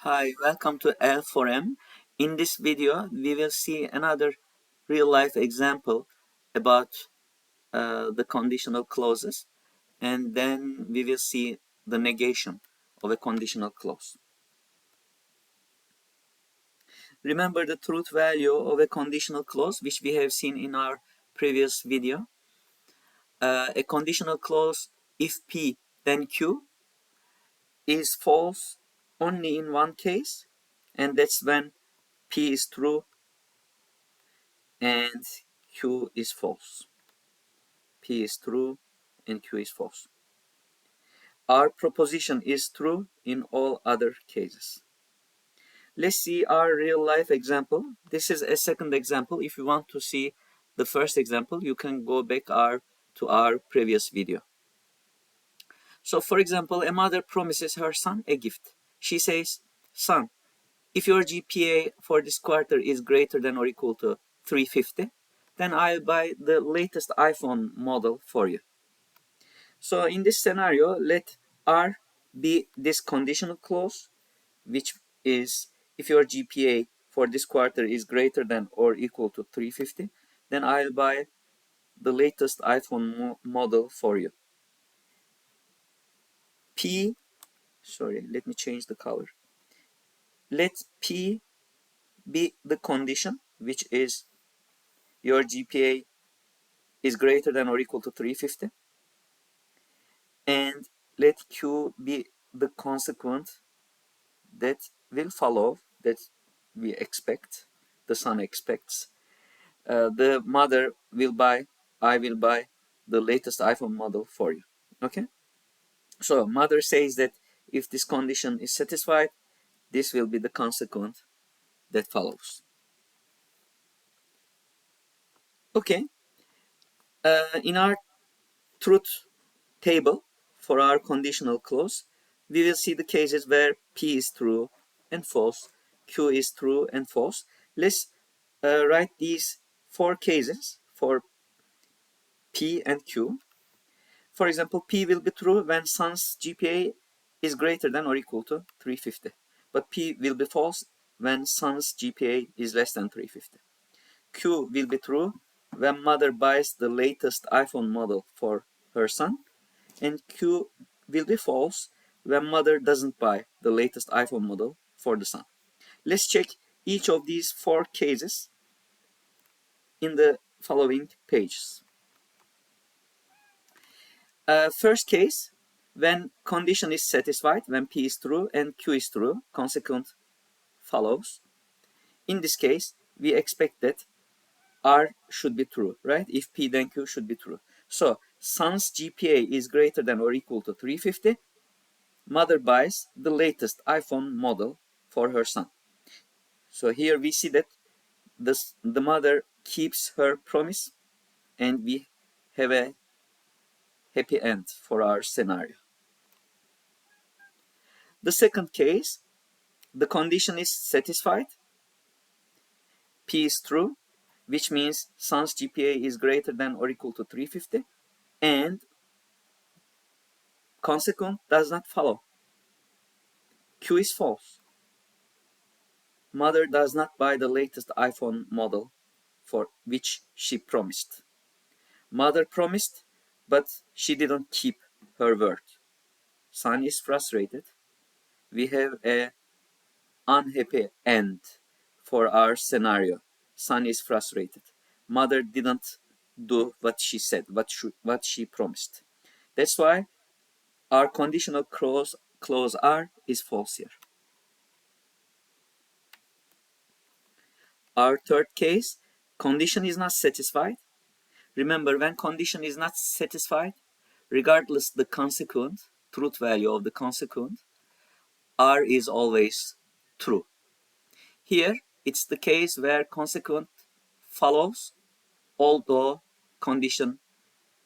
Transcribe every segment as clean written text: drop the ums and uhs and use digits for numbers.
Hi, welcome to L4M. In this video, we will see another real-life example about the conditional clauses, and then we will see the negation of a conditional clause. Remember the truth value of a conditional clause, which we have seen in our previous video. A conditional clause, if P, then Q, is false only in one case, and that's when P is true and Q is false. P is true and Q is false. Our proposition is true in all other cases. Let's see our real life example. This is a second example. If you want to see the first example, you can go back to our previous video. So for example, a mother promises her son a gift. She says, "Son, if your GPA for this quarter is greater than or equal to 350, then I'll buy the latest iPhone model for you." So in this scenario, let R be this conditional clause, which is if your GPA for this quarter is greater than or equal to 350, then I'll buy the latest iPhone model for you. P, sorry, let me change the color. Let P be the condition, which is your GPA is greater than or equal to 350. And let Q be the consequent that will follow, that we expect, the son expects. The mother will buy, I will buy the latest iPhone model for you. Okay? So mother says that if this condition is satisfied, this will be the consequent that follows. Okay. In our truth table for our conditional clause, we will see the cases where P is true and false, Q is true and false. Let's write these four cases for P and Q. For example, P will be true when son's GPA is greater than or equal to 350. But P will be false when son's GPA is less than 350. Q will be true when mother buys the latest iPhone model for her son. And Q will be false when mother doesn't buy the latest iPhone model for the son. Let's check each of these four cases in the following pages. First case, when condition is satisfied, when P is true and Q is true, consequent follows. In this case, we expect that R should be true, right? If P, then Q should be true. So, son's GPA is greater than or equal to 350. Mother buys the latest iPhone model for her son. So here we see that the mother keeps her promise, and we have a happy end for our scenario. The second case, the condition is satisfied. P is true, which means son's GPA is greater than or equal to 350, and consequent does not follow. Q is false. Mother does not buy the latest iPhone model for which she promised. Mother promised, but she didn't keep her word. Son is frustrated. We have an unhappy end for our scenario. Son is frustrated. Mother didn't do what she said, what she promised. That's why our conditional clause R is false here. Our third case, condition is not satisfied. Remember, when condition is not satisfied, regardless the consequent, truth value of the consequent, R is always true. Here, it's the case where consequent follows, although condition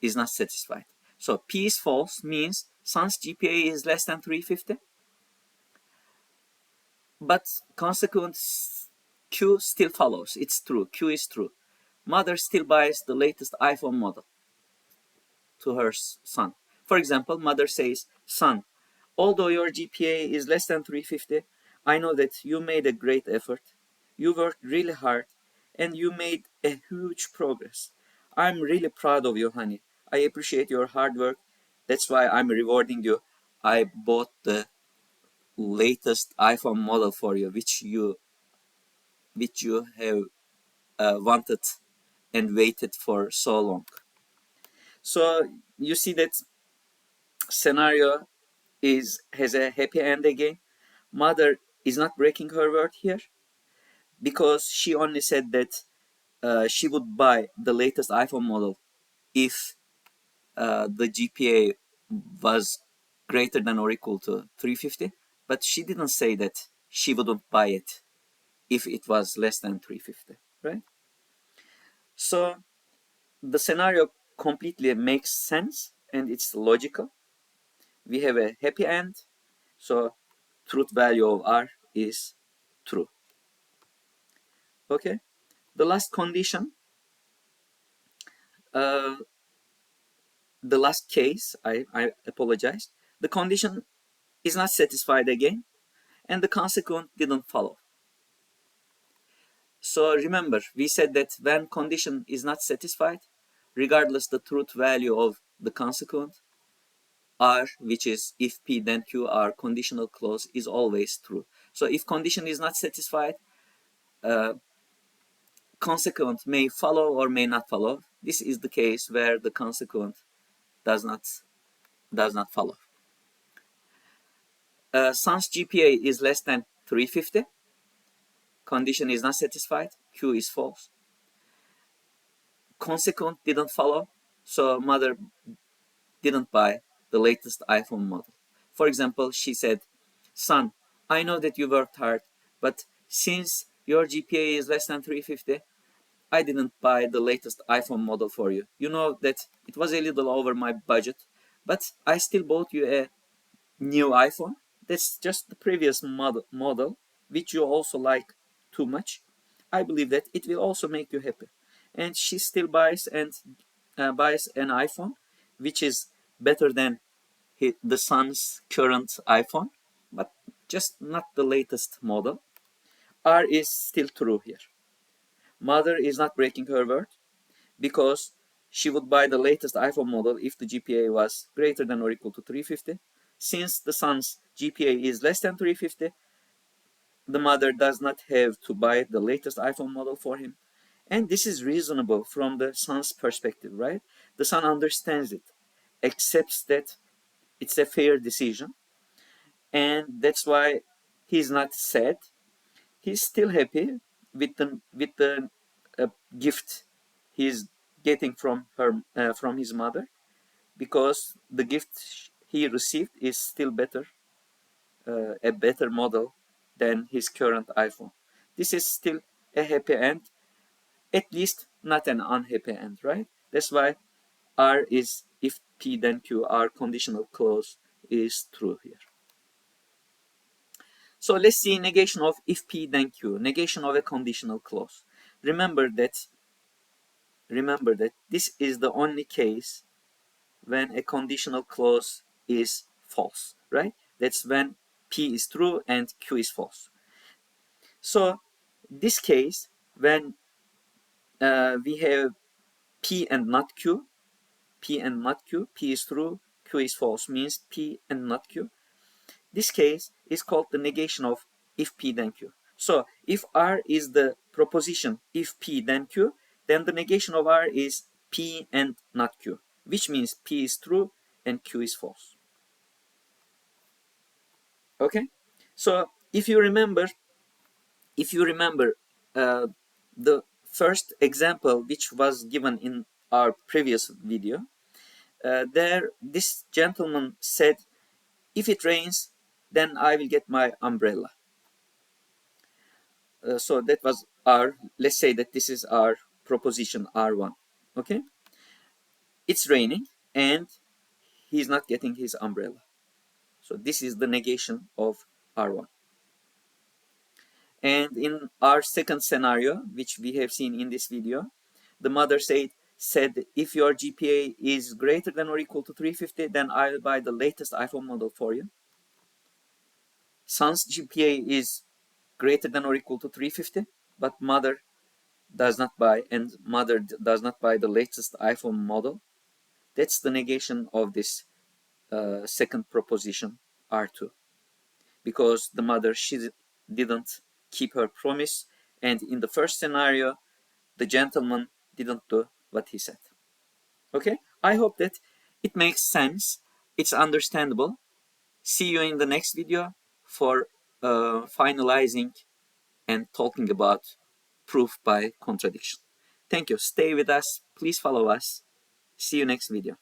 is not satisfied. So P is false means son's GPA is less than 350, but consequent Q still follows. It's true. Q is true. Mother still buys the latest iPhone model to her son. For example, mother says, "Son, although your GPA is less than 350, I know that you made a great effort. You worked really hard and you made a huge progress. I'm really proud of you, honey. I appreciate your hard work. That's why I'm rewarding you. I bought the latest iPhone model for you, which you have wanted and waited for so long. So you see that scenario has a happy end again. Mother is not breaking her word here because she only said that she would buy the latest iPhone model if the GPA was greater than or equal to 350, but she didn't say that she wouldn't buy it if it was less than 350, right? So the scenario completely makes sense and it's logical. We have a happy end, so truth value of R is true. Okay, the last condition, uh, the last case, I apologize. The condition is not satisfied again, and the consequent didn't follow. So remember, we said that when condition is not satisfied, regardless the truth value of the consequent, R, which is if P then Q, R conditional clause is always true. So if condition is not satisfied, uh, consequent may follow or may not follow. This is the case where the consequent does not follow. Son's GPA is less than 350. Condition is not satisfied. Q is false. Consequent didn't follow, so mother didn't buy the latest iPhone model. For example, she said, "Son, I know that you worked hard, but since your GPA is less than 350, I didn't buy the latest iPhone model for you. You know that it was a little over my budget, but I still bought you a new iPhone. That's just the previous model, which you also like too much. I believe that it will also make you happy." And she still buys an iPhone, which is better than the son's current iPhone, but just not the latest model. R is still true here. Mother is not breaking her word because she would buy the latest iPhone model if the GPA was greater than or equal to 350. Since the son's GPA is less than 350, the mother does not have to buy the latest iPhone model for him. And this is reasonable from the son's perspective, right? The son understands it, accepts that it's a fair decision, and that's why he's not sad. He's still happy with the gift he's getting from his mother, because the gift he received is still a better model than his current iPhone. This is still a happy end, at least not an unhappy end, right? That's why R is if P then Q, R conditional clause is true here. So let's see negation of if P then Q, negation of a conditional clause. Remember that this is the only case when a conditional clause is false, right? That's when P is true and Q is false. So this case, when we have P and not Q, P and not Q, P is true, Q is false, means P and not Q. This case is called the negation of if P then Q. So if R is the proposition if P then Q, then the negation of R is P and not Q, which means P is true and Q is false. Okay, so if you remember uh, the first example which was given in our previous video, there this gentleman said, if it rains, then I will get my umbrella. So that was our, let's say that this is our proposition R1. Okay, it's raining and he's not getting his umbrella. So this is the negation of R1. And in our second scenario, which we have seen in this video, the mother said, if your GPA is greater than or equal to 350, then I'll buy the latest iPhone model for you. Son's GPA is greater than or equal to 350, but mother does not buy, and mother does not buy the latest iPhone model. That's the negation of this second proposition, R2, because the mother, she didn't keep her promise, and in the first scenario, the gentleman didn't do what he said. Okay, I hope that it makes sense, it's understandable. See you in the next video for finalizing and talking about proof by contradiction. Thank you. Stay with us. Please follow us. See you next video.